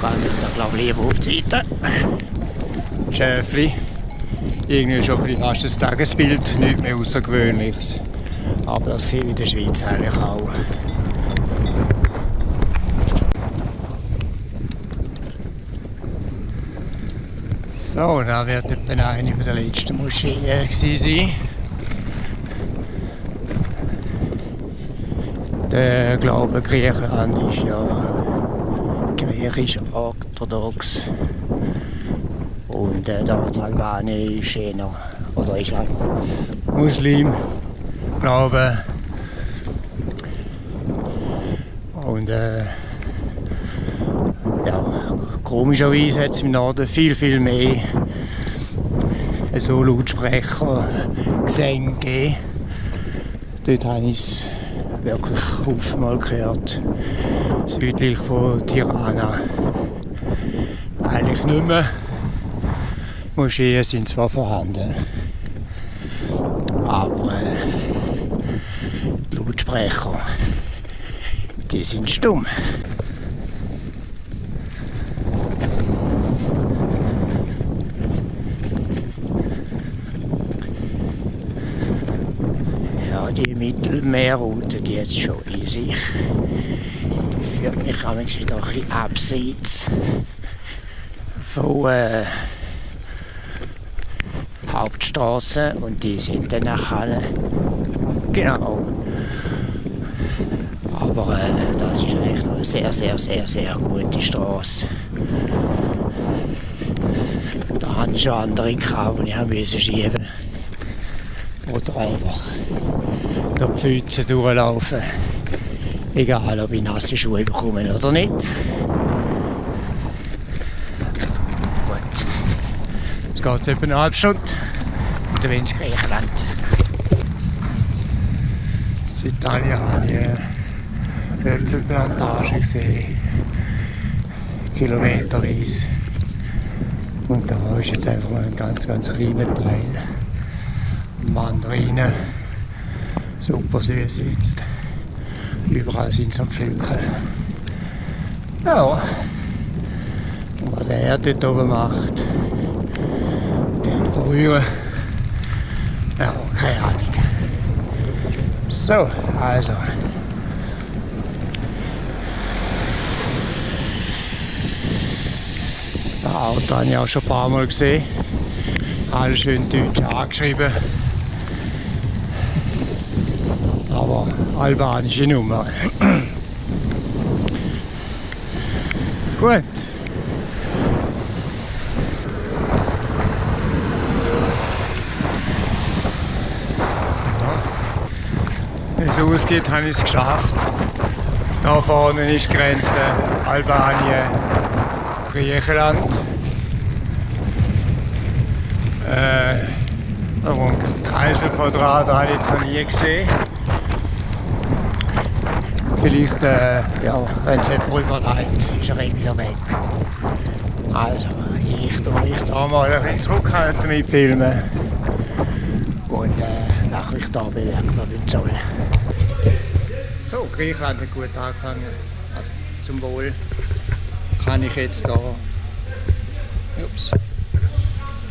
Gehen wir jetzt glaube ich lieber auf die Seite. Schäfli. Irgendwie schon ein bisschen fast ein Tagesbild, nichts mehr Außergewöhnliches. Aber das sieht in der Schweiz eigentlich auch. So, da wird etwa eine der letzten Moscheen sein. Der Glaube Griechenland ist ja griechisch-orthodox. Und dort Albanien ist eher, oder ist ein Muslim, Glaube. Und ja, komischerweise hat es im Norden viel mehr so Lautsprecher Gesänge gegeben. Dort habe ich es wirklich oftmals gehört. Südlich von Tirana. Eigentlich nicht mehr. Moscheen sind zwar vorhanden, aber die Lautsprecher, die sind stumm. Ja, die Mittelmeerroute, die jetzt schon in sich, die führt mich auch wieder ein bisschen abseits von Hauptstraßen und die sind dann nachher genau. Aber das ist eigentlich noch eine sehr gute Straße. Da hatte ich schon andere gehabt, die ich musste schieben. Oder einfach durch die Pfütze durchlaufen. Egal, ob ich nasse Schuhe bekomme oder nicht. Jetzt geht es etwa eine halbe Stunde und dann bin ich in Griechenland. In Italien habe ich Äpfelplantagen gesehen, kilometerweise. Und da ist jetzt einfach mal ein ganz kleiner Teil. Mandarinen, super süß jetzt. Überall sind sie am Pflücken. Ja, und was der dort oben macht, den verrühren, ja, keine Ahnung. So, also. Das Auto habe ich auch schon ein paar Mal gesehen. Alles schön deutsch angeschrieben. Aber albanische Nummer. Gut. Wenn es ausgeht, habe ich es geschafft. Da vorne ist die Grenze Albanien, Griechenland. Ein Kreiselquadrat habe ich jetzt noch nie gesehen. vielleicht, ja, wenn es jemand überlegt, ist er wieder weg. Also, ich da mal ein bisschen zurückhalten mit Filmen. Und nachher ich da bewerten, was ich soll. So, Griechenland hat gut angefangen. Also, zum Wohl kann ich jetzt da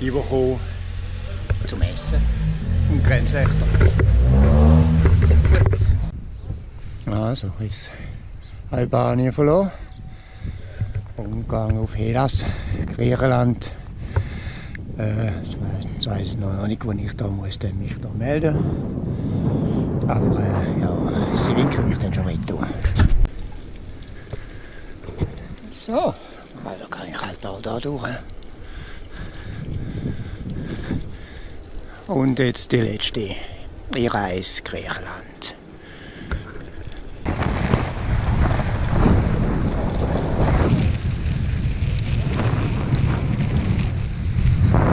überkommen zum Essen vom Grenzwächter. Also, jetzt Albanien verloren. Umgang auf Hellas, Griechenland. Jetzt weiss ich noch nicht, wo ich da muss mich da melden. Aber ja, sie winken mich dann schon weiter. So, also kann ich halt da durch. Und jetzt die letzte Reise Griechenland.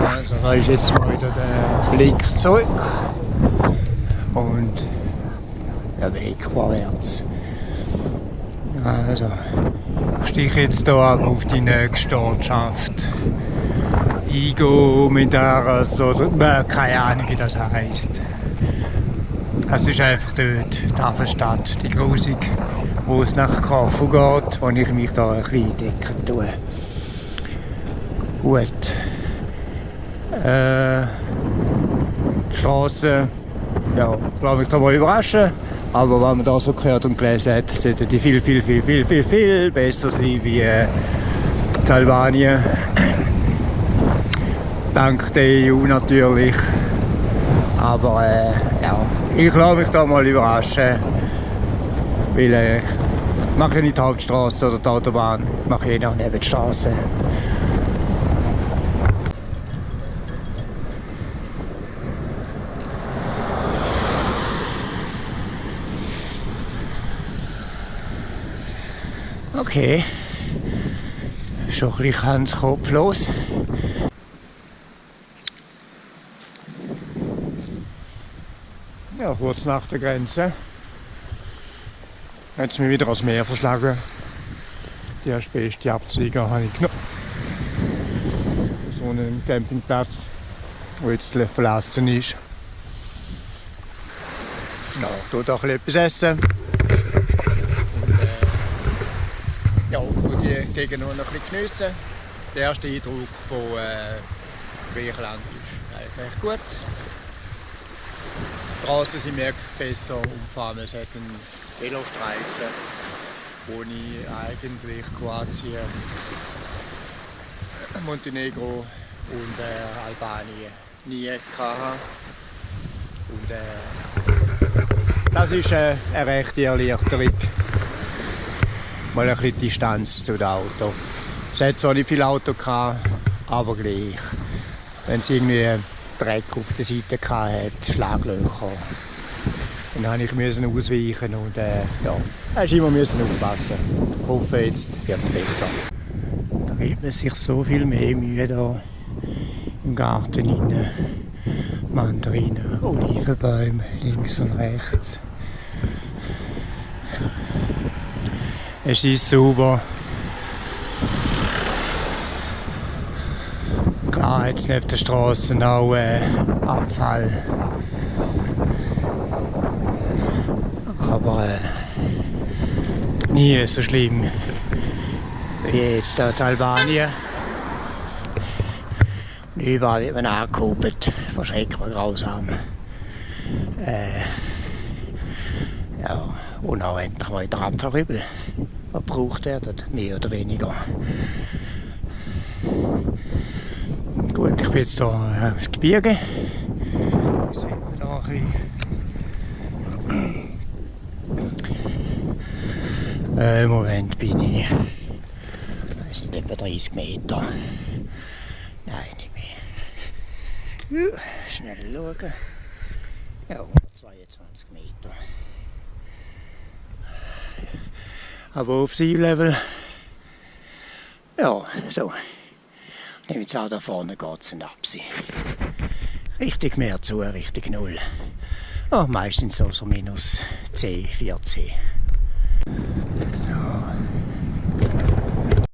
Also da ist jetzt mal wieder der Blick zurück und der Weg vorwärts. Also ich steige jetzt hier auf die nächste Ortschaft. Igo Medaras oder keine Ahnung wie das heisst. Es ist einfach dort die Hafenstadt, die Grusig, wo es nach Korfu geht, wo ich mich da ein bisschen decken tue. Gut. Die Straße, ja, lasse mich da mal überraschen. Aber was man da so gehört und gelesen hat, sollte die viel besser sein wie in Albanien. Dank der EU natürlich. Aber ja, ich lasse mich da mal überraschen. Weil ich mache nicht die Hauptstraße oder die Autobahn, ich mache je nach Nebenstraße. Okay, schon ein bisschen ganz kopflos. Ja, kurz nach der Grenze hat es mich wieder ans Meer verschlagen. Die erste beste Abzweiger habe ich genommen. So einen Campingplatz, der jetzt verlassen ist. Ja, ich tue auch etwas essen. Ja, die Gegend noch ein bisschen geniessen. Der erste Eindruck von Griechenland ist eigentlich recht gut. Die Straßen sind merklich besser umfahren. Es hat einen Velostreifen, wo ich eigentlich Kroatien, Montenegro und Albanien nie hatte. Und das ist eine rechte Erleichterung. Mal ein bisschen Distanz zu den Autos. Es hat zwar nicht viele Autos gehabt, aber gleich. Wenn es irgendwie Dreck auf der Seite hatte, Schlaglöcher, dann musste ich ausweichen und ja, da musste immer aufpassen. Ich hoffe, jetzt wird es besser. Da gibt man sich so viel mehr Mühe da im Garten rein. Mandarinen, Olivenbäume links und rechts. Es ist sauber. Klar hat es neben der Straße auch Abfall. Aber nie so schlimm wie jetzt in Albanien. Und überall wird man angehoben, verschrecklich grausam. Ja, und auch endlich mal der Dampferübel, die gebraucht werden, mehr oder weniger. Gut, ich bin jetzt hier aufs Gebirge. Wir sehen da ein bisschen. Im Moment bin ich, das sind etwa 30 Meter. Nein, nicht mehr. Schnell schauen. Ja, 122 Meter. Aber auf Sea-Level, ja, so. Und jetzt auch da vorne geht es ab. Richtig mehr zu, richtig null. Ja, meistens so minus 10, 14.